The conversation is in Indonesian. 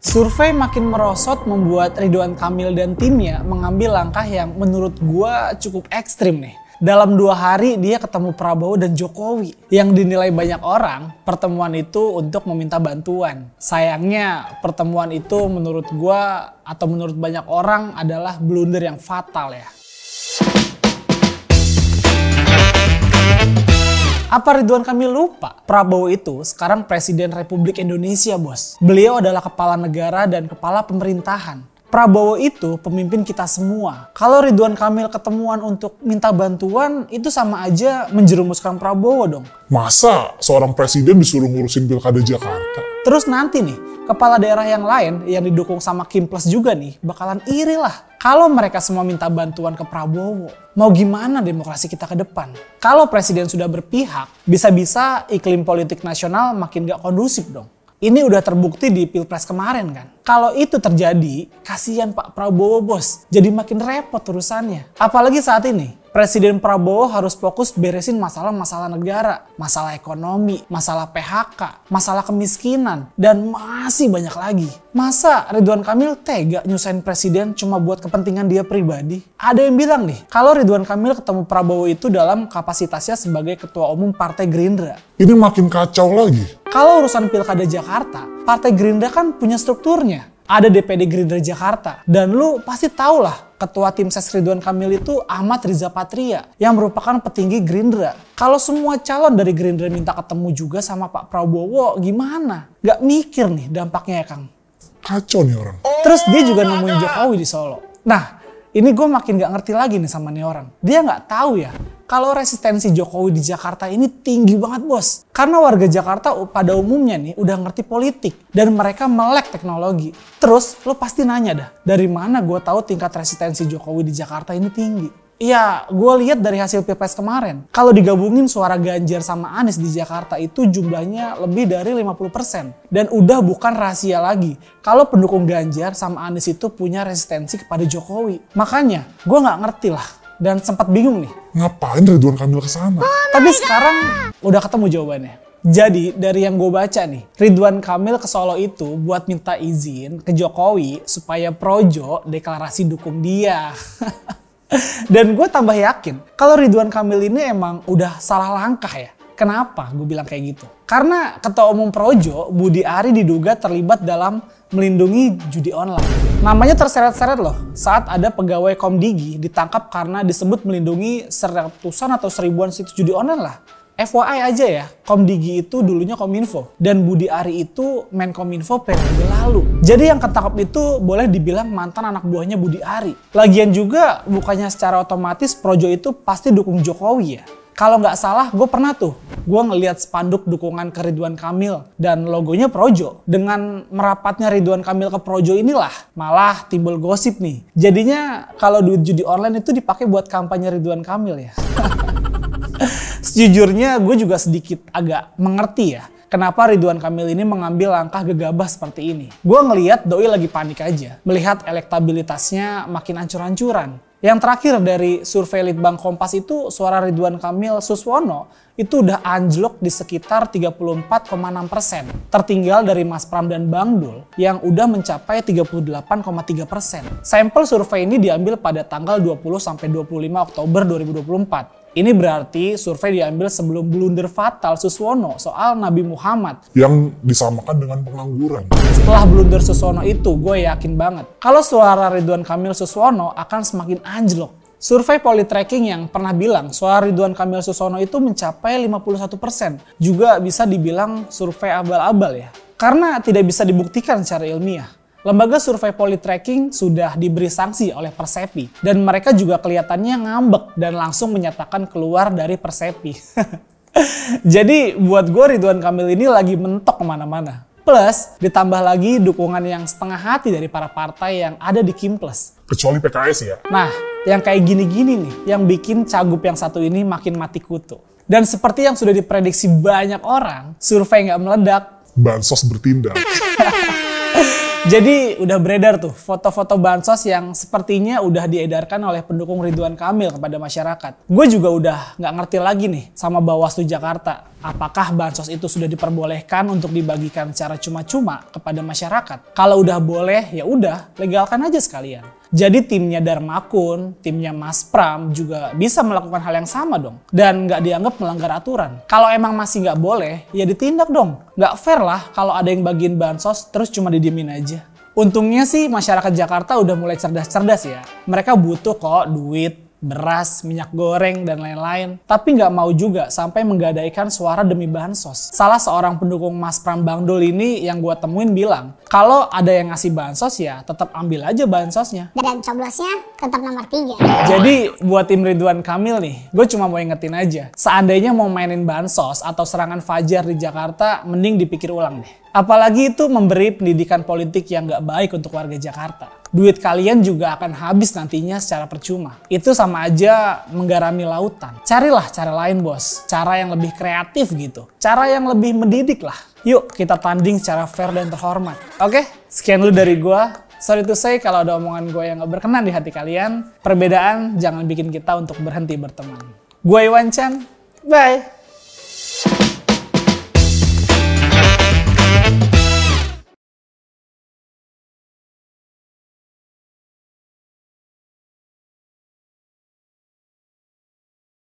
Survei makin merosot membuat Ridwan Kamil dan timnya mengambil langkah yang menurut gua cukup ekstrim nih. Dalam 2 hari dia ketemu Prabowo dan Jokowi. Yang dinilai banyak orang, pertemuan itu untuk meminta bantuan. Sayangnya pertemuan itu menurut gua atau menurut banyak orang adalah blunder yang fatal ya. Apa Ridwan Kamil lupa? Prabowo itu sekarang Presiden Republik Indonesia, bos. Beliau adalah kepala negara dan kepala pemerintahan. Prabowo itu pemimpin kita semua. Kalau Ridwan Kamil ketemuan untuk minta bantuan, itu sama aja menjerumuskan Prabowo dong. Masa seorang presiden disuruh ngurusin pilkada Jakarta? Terus nanti nih, kepala daerah yang lain yang didukung sama Kim Plus juga nih, bakalan iri lah. Kalau mereka semua minta bantuan ke Prabowo, mau gimana demokrasi kita ke depan? Kalau presiden sudah berpihak, bisa-bisa iklim politik nasional makin gak kondusif dong. Ini udah terbukti di Pilpres kemarin kan. Kalau itu terjadi, kasihan Pak Prabowo bos. Jadi makin repot urusannya. Apalagi saat ini, Presiden Prabowo harus fokus beresin masalah-masalah negara. Masalah ekonomi, masalah PHK, masalah kemiskinan, dan masih banyak lagi. Masa Ridwan Kamil tega nyusahin presiden cuma buat kepentingan dia pribadi? Ada yang bilang nih, kalau Ridwan Kamil ketemu Prabowo itu dalam kapasitasnya sebagai Ketua Umum Partai Gerindra. Ini makin kacau lagi. Kalau urusan Pilkada Jakarta, Partai Gerindra kan punya strukturnya. Ada DPD Gerindra Jakarta. Dan lu pasti tau lah, Ketua Tim Ses Ridwan Kamil itu Ahmad Riza Patria yang merupakan petinggi Gerindra. Kalau semua calon dari Gerindra minta ketemu juga sama Pak Prabowo, gimana? Gak mikir nih dampaknya ya Kang. Kacau nih orang. Terus dia juga nemuin Jokowi di Solo. Nah, ini gue makin gak ngerti lagi nih sama nih orang. Dia gak tahu ya, kalau resistensi Jokowi di Jakarta ini tinggi banget bos. Karena warga Jakarta pada umumnya nih udah ngerti politik. Dan mereka melek teknologi. Terus lo pasti nanya dah, dari mana gue tahu tingkat resistensi Jokowi di Jakarta ini tinggi? Ya, gue lihat dari hasil Pilpres kemarin. Kalau digabungin suara Ganjar sama Anies di Jakarta itu jumlahnya lebih dari 50%. Dan udah bukan rahasia lagi. Kalau pendukung Ganjar sama Anies itu punya resistensi kepada Jokowi. Makanya, gue nggak ngerti lah. Dan sempat bingung nih. Ngapain Ridwan Kamil kesana? Tapi sekarang udah ketemu jawabannya. Jadi dari yang gue baca nih, Ridwan Kamil ke Solo itu buat minta izin ke Jokowi supaya Projo deklarasi dukung dia. Dan gue tambah yakin kalau Ridwan Kamil ini emang udah salah langkah ya. Kenapa gue bilang kayak gitu? Karena Ketua Umum Projo, Budi Ari diduga terlibat dalam melindungi judi online. Namanya terseret-seret loh saat ada pegawai Komdigi ditangkap karena disebut melindungi seratusan atau seribuan situs judi online lah. FYI aja ya, Komdigi itu dulunya Kominfo dan Budi Ari itu Menkominfo periode lalu. Jadi yang ketangkap itu boleh dibilang mantan anak buahnya Budi Ari. Lagian juga bukannya secara otomatis Projo itu pasti dukung Jokowi ya. Kalau nggak salah gue pernah tuh, gue ngeliat spanduk dukungan ke Ridwan Kamil dan logonya Projo. Dengan merapatnya Ridwan Kamil ke Projo inilah malah timbul gosip nih. Jadinya kalau duit judi online itu dipakai buat kampanye Ridwan Kamil ya. Sejujurnya gue juga sedikit agak mengerti ya kenapa Ridwan Kamil ini mengambil langkah gegabah seperti ini. Gue ngeliat doi lagi panik aja melihat elektabilitasnya makin ancur-ancuran. Yang terakhir dari survei Litbang Kompas itu suara Ridwan Kamil Suswono itu udah anjlok di sekitar 34,6%. Tertinggal dari Mas Pram dan Bang Dul yang udah mencapai 38,3%. Sampel survei ini diambil pada tanggal 20-25 Oktober 2024. Ini berarti survei diambil sebelum blunder fatal Suswono soal Nabi Muhammad. Yang disamakan dengan pengangguran. Setelah blunder Suswono itu, gue yakin banget kalau suara Ridwan Kamil Suswono akan semakin anjlok. Survei Politracking yang pernah bilang suara Ridwan Kamil Suswono itu mencapai 51%. Juga bisa dibilang survei abal-abal ya. Karena tidak bisa dibuktikan secara ilmiah. Lembaga survei Politracking sudah diberi sanksi oleh Persepi. Dan mereka juga kelihatannya ngambek dan langsung menyatakan keluar dari Persepi. Jadi buat gue Ridwan Kamil ini lagi mentok kemana-mana. Plus ditambah lagi dukungan yang setengah hati dari para partai yang ada di Kim Plus. Kecuali PKS ya. Nah yang kayak gini-gini nih yang bikin cagup yang satu ini makin mati kutu. Dan seperti yang sudah diprediksi banyak orang, survei nggak meledak. Bansos bertindak. Jadi udah beredar tuh foto-foto bansos yang sepertinya udah diedarkan oleh pendukung Ridwan Kamil kepada masyarakat. Gue juga udah nggak ngerti lagi nih sama Bawaslu Jakarta. Apakah bansos itu sudah diperbolehkan untuk dibagikan secara cuma-cuma kepada masyarakat? Kalau udah boleh, ya udah legalkan aja sekalian. Jadi timnya Darmakun, timnya Mas Pram juga bisa melakukan hal yang sama dong. Dan nggak dianggap melanggar aturan. Kalau emang masih nggak boleh, ya ditindak dong. Nggak fair lah kalau ada yang bagiin bansos terus cuma didiemin aja. Untungnya sih masyarakat Jakarta udah mulai cerdas-cerdas ya. Mereka butuh kok duit, beras, minyak goreng, dan lain-lain. Tapi nggak mau juga sampai menggadaikan suara demi bansos. Salah seorang pendukung Mas Pram Bangdul ini yang gue temuin bilang, kalau ada yang ngasih bansos ya tetap ambil aja bansosnya. Dan coblosnya tetap nomor 3. Jadi buat tim Ridwan Kamil nih, gue cuma mau ingetin aja. Seandainya mau mainin bansos atau serangan fajar di Jakarta, mending dipikir ulang deh. Apalagi itu memberi pendidikan politik yang nggak baik untuk warga Jakarta. Duit kalian juga akan habis nantinya secara percuma. Itu sama aja menggarami lautan. Carilah cara lain bos. Cara yang lebih kreatif gitu. Cara yang lebih mendidik lah. Yuk kita tanding secara fair dan terhormat. Oke, sekian dulu dari gua. Sorry to say kalau ada omongan gue yang gak berkenan di hati kalian. Perbedaan jangan bikin kita untuk berhenti berteman. Gue Iwan Chan. Bye.